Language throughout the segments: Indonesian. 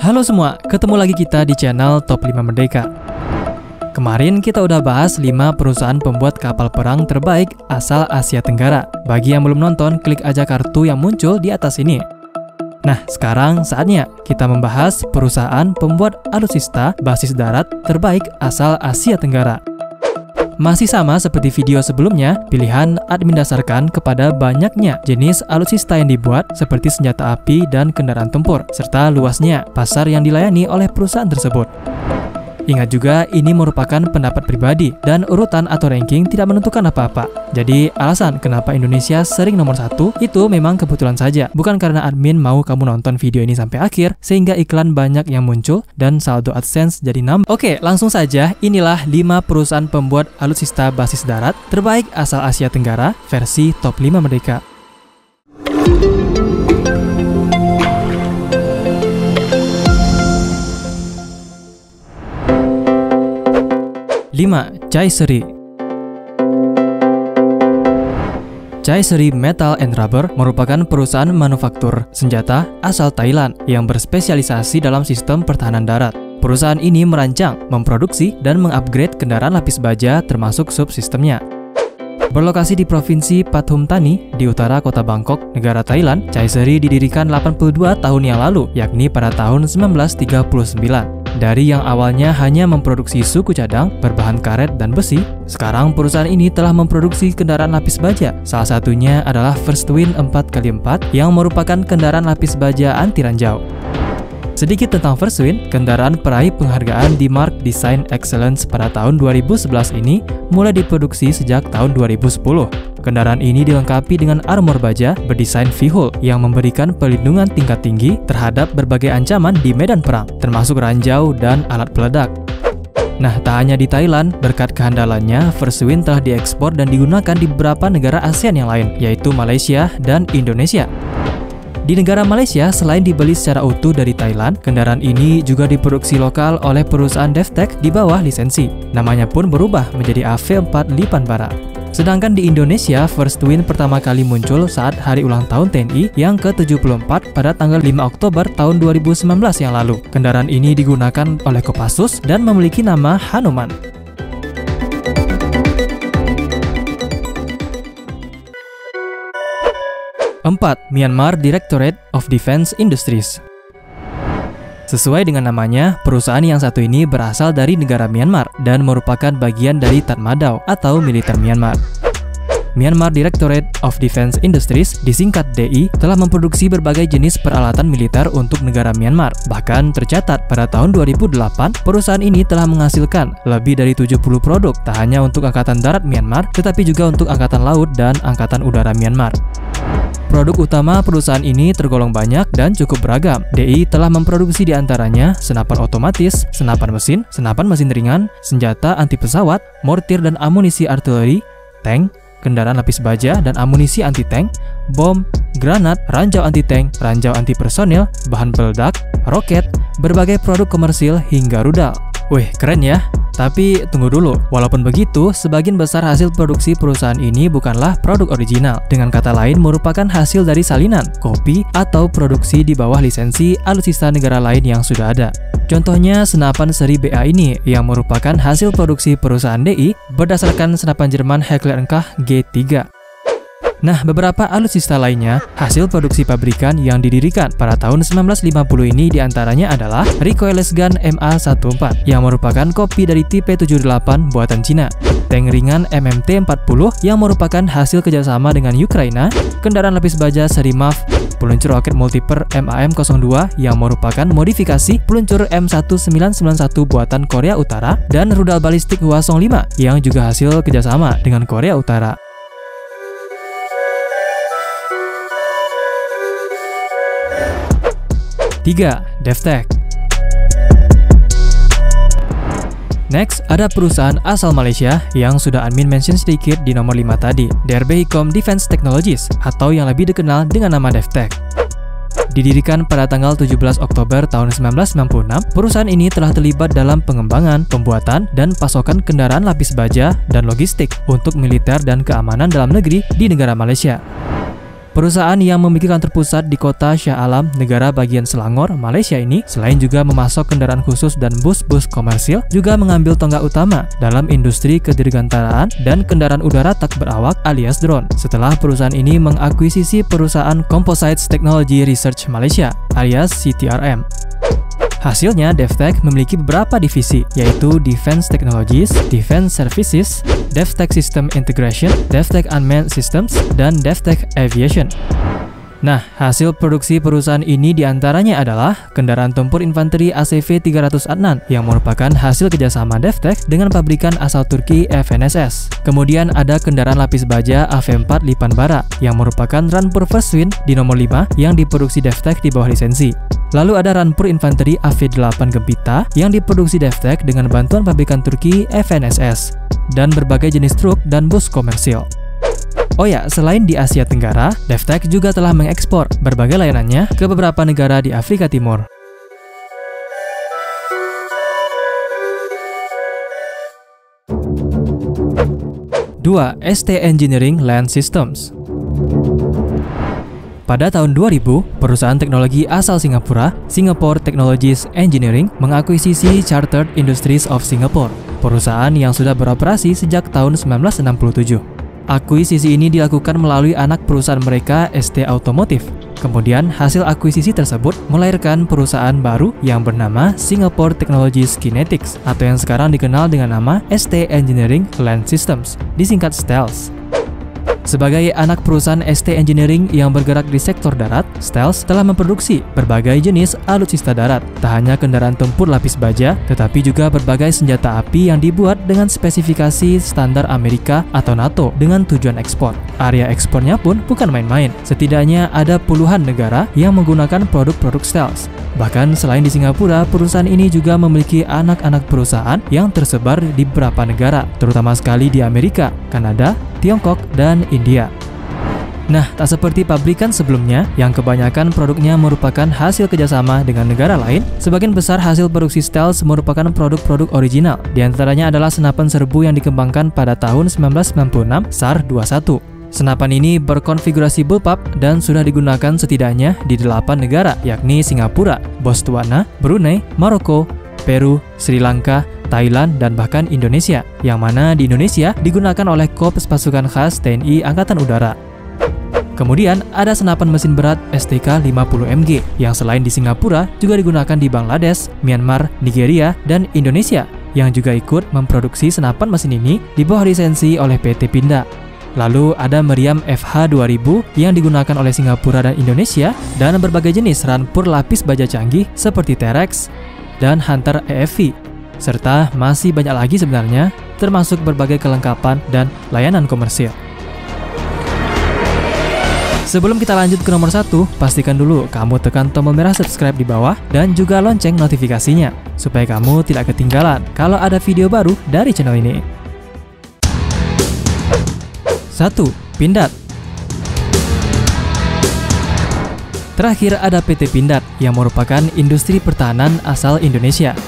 Halo semua, ketemu lagi kita di channel Top 5 Merdeka. Kemarin kita udah bahas 5 perusahaan pembuat kapal perang terbaik asal Asia Tenggara. Bagi yang belum nonton, klik aja kartu yang muncul di atas ini. Nah, sekarang saatnya kita membahas perusahaan pembuat alutsista basis darat terbaik asal Asia Tenggara. Masih sama seperti video sebelumnya, pilihan admin dasarkan kepada banyaknya jenis alutsista yang dibuat seperti senjata api dan kendaraan tempur, serta luasnya pasar yang dilayani oleh perusahaan tersebut. Ingat juga, ini merupakan pendapat pribadi dan urutan atau ranking tidak menentukan apa-apa. Jadi, alasan kenapa Indonesia sering nomor 1 itu memang kebetulan saja. Bukan karena admin mau kamu nonton video ini sampai akhir, sehingga iklan banyak yang muncul dan saldo AdSense jadi nambah. Oke, langsung saja, inilah 5 perusahaan pembuat alutsista basis darat terbaik asal Asia Tenggara versi Top 5 Merdeka. 5. Chaiseri. Chaiseri Metal and Rubber merupakan perusahaan manufaktur senjata asal Thailand yang berspesialisasi dalam sistem pertahanan darat. Perusahaan ini merancang, memproduksi, dan mengupgrade kendaraan lapis baja termasuk subsistemnya. Berlokasi di Provinsi Pathum Thani di utara kota Bangkok, negara Thailand, Chaiseri didirikan 82 tahun yang lalu, yakni pada tahun 1939. Dari yang awalnya hanya memproduksi suku cadang berbahan karet dan besi, sekarang perusahaan ini telah memproduksi kendaraan lapis baja. Salah satunya adalah First Wind 4x4 yang merupakan kendaraan lapis baja anti ranjau. Sedikit tentang First Wind, kendaraan peraih penghargaan di Mark Design Excellence pada tahun 2011 ini mulai diproduksi sejak tahun 2010. Kendaraan ini dilengkapi dengan armor baja berdesain V-hull yang memberikan perlindungan tingkat tinggi terhadap berbagai ancaman di medan perang, termasuk ranjau dan alat peledak. Nah, tak hanya di Thailand, berkat kehandalannya, First Wind telah diekspor dan digunakan di beberapa negara ASEAN yang lain, yaitu Malaysia dan Indonesia. Di negara Malaysia, selain dibeli secara utuh dari Thailand, kendaraan ini juga diproduksi lokal oleh perusahaan DevTech di bawah lisensi. Namanya pun berubah menjadi AV4 Lipan Bara. Sedangkan di Indonesia, First Wind pertama kali muncul saat hari ulang tahun TNI yang ke-74 pada tanggal 5 Oktober tahun 2019 yang lalu. Kendaraan ini digunakan oleh Kopassus dan memiliki nama Hanuman. 4. Myanmar Directorate of Defense Industries. Sesuai dengan namanya, perusahaan yang satu ini berasal dari negara Myanmar dan merupakan bagian dari Tatmadaw atau militer Myanmar. Myanmar Directorate of Defense Industries, disingkat DI, telah memproduksi berbagai jenis peralatan militer untuk negara Myanmar. Bahkan tercatat pada tahun 2008, perusahaan ini telah menghasilkan lebih dari 70 produk, tak hanya untuk Angkatan Darat Myanmar, tetapi juga untuk Angkatan Laut dan Angkatan Udara Myanmar. Produk utama perusahaan ini tergolong banyak dan cukup beragam. DI telah memproduksi diantaranya senapan otomatis, senapan mesin ringan, senjata anti pesawat, mortir dan amunisi artileri, tank, kendaraan lapis baja dan amunisi anti-tank, bom, granat, ranjau anti-tank, ranjau anti-personil, bahan peledak, roket, berbagai produk komersil hingga rudal. Wih, keren ya? Tapi tunggu dulu, walaupun begitu, sebagian besar hasil produksi perusahaan ini bukanlah produk original. Dengan kata lain, merupakan hasil dari salinan, kopi, atau produksi di bawah lisensi alutsista negara lain yang sudah ada. Contohnya senapan seri BA ini, yang merupakan hasil produksi perusahaan DI berdasarkan senapan Jerman Heckler&Koch G3. Nah, beberapa alutsista lainnya, hasil produksi pabrikan yang didirikan pada tahun 1950 ini diantaranya adalah Recoilless Gun MA14 yang merupakan kopi dari Type 78 buatan Cina, tank ringan MMT-40 yang merupakan hasil kerjasama dengan Ukraina, kendaraan lapis baja seri MAV, peluncur roket multiper MAM-02 yang merupakan modifikasi peluncur M1991 buatan Korea Utara, dan rudal balistik Hwasong-5 yang juga hasil kerjasama dengan Korea Utara. 3. DevTech. Next, ada perusahaan asal Malaysia yang sudah admin mention sedikit di nomor 5 tadi, DRB Hicom Defense Technologies atau yang lebih dikenal dengan nama DevTech. Didirikan pada tanggal 17 Oktober tahun 1996, perusahaan ini telah terlibat dalam pengembangan, pembuatan, dan pasokan kendaraan lapis baja dan logistik untuk militer dan keamanan dalam negeri di negara Malaysia. Perusahaan yang memiliki kantor pusat di kota Shah Alam, negara bagian Selangor, Malaysia ini, selain juga memasok kendaraan khusus dan bus-bus komersil, juga mengambil tonggak utama dalam industri kedirgantaraan dan kendaraan udara tak berawak alias drone. Setelah perusahaan ini mengakuisisi perusahaan Composites Technology Research Malaysia alias CTRM. Hasilnya, DevTech memiliki beberapa divisi, yaitu Defense Technologies, Defense Services, DevTech System Integration, DevTech Unmanned Systems, dan DevTech Aviation. Nah, hasil produksi perusahaan ini diantaranya adalah kendaraan tempur infanteri ACV 300 Adnan yang merupakan hasil kerjasama DevTech dengan pabrikan asal Turki FNSS. Kemudian ada kendaraan lapis baja AV4 Lipan Bara yang merupakan Rampur First Wind di nomor 5 yang diproduksi DevTech di bawah lisensi. Lalu ada Rampur Infanteri AV8 Gempita yang diproduksi DevTech dengan bantuan pabrikan Turki FNSS dan berbagai jenis truk dan bus komersil. Oh ya, selain di Asia Tenggara, DevTech juga telah mengekspor berbagai layanannya ke beberapa negara di Afrika Timur. 2. ST Engineering Land Systems. Pada tahun 2000, perusahaan teknologi asal Singapura, Singapore Technologies Engineering, mengakuisisi Chartered Industries of Singapore, perusahaan yang sudah beroperasi sejak tahun 1967. Akuisisi ini dilakukan melalui anak perusahaan mereka, ST Automotive. Kemudian, hasil akuisisi tersebut melahirkan perusahaan baru yang bernama Singapore Technologies Kinetics, atau yang sekarang dikenal dengan nama ST Engineering Land Systems, disingkat STELS. Sebagai anak perusahaan ST Engineering yang bergerak di sektor darat, STELS telah memproduksi berbagai jenis alutsista darat. Tak hanya kendaraan tempur lapis baja, tetapi juga berbagai senjata api yang dibuat dengan spesifikasi standar Amerika atau NATO dengan tujuan ekspor. Area ekspornya pun bukan main-main. Setidaknya ada puluhan negara yang menggunakan produk-produk STELS. Bahkan selain di Singapura, perusahaan ini juga memiliki anak-anak perusahaan yang tersebar di beberapa negara, terutama sekali di Amerika, Kanada, Tiongkok, dan India. Nah, tak seperti pabrikan sebelumnya yang kebanyakan produknya merupakan hasil kerjasama dengan negara lain, sebagian besar hasil produksi STELS merupakan produk-produk original. Di antaranya adalah senapan serbu yang dikembangkan pada tahun 1996 SAR-21. Senapan ini berkonfigurasi bullpup dan sudah digunakan setidaknya di 8 negara, yakni Singapura, Botswana, Brunei, Maroko, Peru, Sri Lanka, Thailand, dan bahkan Indonesia, yang mana di Indonesia digunakan oleh Korps Pasukan Khas TNI Angkatan Udara. Kemudian ada senapan mesin berat STK-50MG yang selain di Singapura juga digunakan di Bangladesh, Myanmar, Nigeria, dan Indonesia, yang juga ikut memproduksi senapan mesin ini di bawah lisensi oleh PT Pindad. Lalu ada meriam FH-2000 yang digunakan oleh Singapura dan Indonesia, dan berbagai jenis rampur lapis baja canggih seperti T-Rex dan Hunter EFV, serta masih banyak lagi sebenarnya, termasuk berbagai kelengkapan dan layanan komersil. Sebelum kita lanjut ke nomor 1, pastikan dulu kamu tekan tombol merah subscribe di bawah dan juga lonceng notifikasinya, supaya kamu tidak ketinggalan kalau ada video baru dari channel ini. 1. Pindad. Terakhir ada PT Pindad yang merupakan industri pertahanan asal Indonesia.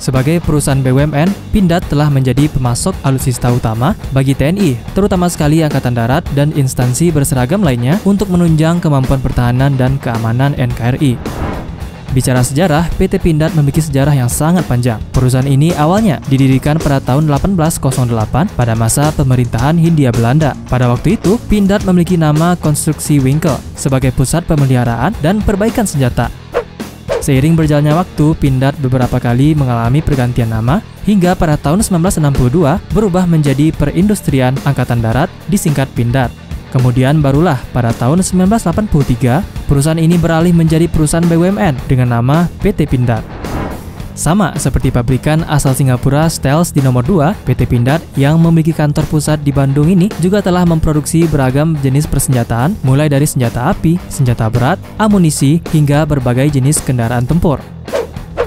Sebagai perusahaan BUMN, Pindad telah menjadi pemasok alutsista utama bagi TNI, terutama sekali Angkatan Darat dan instansi berseragam lainnya untuk menunjang kemampuan pertahanan dan keamanan NKRI. Bicara sejarah, PT Pindad memiliki sejarah yang sangat panjang. Perusahaan ini awalnya didirikan pada tahun 1808 pada masa pemerintahan Hindia Belanda. Pada waktu itu, Pindad memiliki nama Konstruksi Winkel sebagai pusat pemeliharaan dan perbaikan senjata. Seiring berjalannya waktu, Pindad beberapa kali mengalami pergantian nama hingga pada tahun 1962 berubah menjadi Perindustrian Angkatan Darat disingkat Pindad. Kemudian barulah pada tahun 1983, perusahaan ini beralih menjadi perusahaan BUMN dengan nama PT Pindad. Sama seperti pabrikan asal Singapura STELS di nomor 2, PT Pindad yang memiliki kantor pusat di Bandung ini juga telah memproduksi beragam jenis persenjataan, mulai dari senjata api, senjata berat, amunisi, hingga berbagai jenis kendaraan tempur.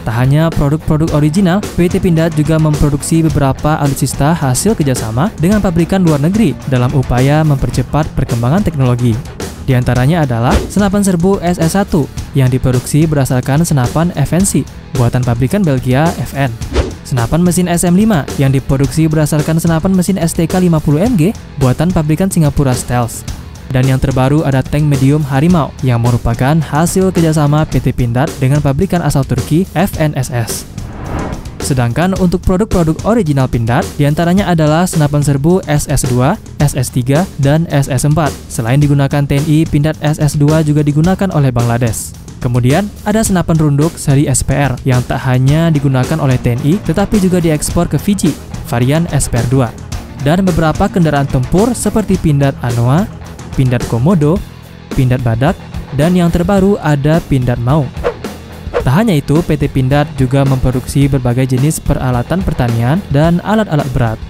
Tak hanya produk-produk original, PT Pindad juga memproduksi beberapa alutsista hasil kerjasama dengan pabrikan luar negeri dalam upaya mempercepat perkembangan teknologi. Di antaranya adalah senapan serbu SS-1 yang diproduksi berdasarkan senapan FNC buatan pabrikan Belgia FN. Senapan mesin SM-5 yang diproduksi berdasarkan senapan mesin STK-50MG buatan pabrikan Singapura STELS. Dan yang terbaru ada tank medium Harimau yang merupakan hasil kerjasama PT Pindad dengan pabrikan asal Turki FNSS. Sedangkan untuk produk-produk original Pindad diantaranya adalah senapan serbu SS2, SS3, dan SS4. Selain digunakan TNI, Pindad SS2 juga digunakan oleh Bangladesh. Kemudian ada senapan runduk seri SPR yang tak hanya digunakan oleh TNI tetapi juga diekspor ke Fiji, varian SPR2. Dan beberapa kendaraan tempur seperti Pindad Anoa, Pindad Komodo, Pindad Badak, dan yang terbaru ada Pindad Maung. Tak hanya itu, PT Pindad juga memproduksi berbagai jenis peralatan pertanian dan alat-alat berat.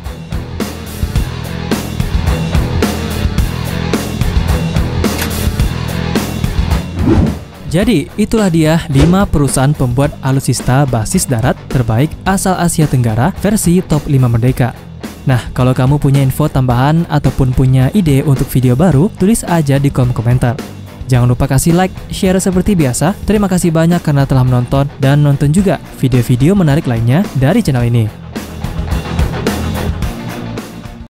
Jadi, itulah dia 5 perusahaan pembuat alutsista basis darat terbaik asal Asia Tenggara versi Top 5 Merdeka. Nah, kalau kamu punya info tambahan ataupun punya ide untuk video baru, tulis aja di kolom komentar. Jangan lupa kasih like, share seperti biasa. Terima kasih banyak karena telah menonton dan nonton juga video-video menarik lainnya dari channel ini.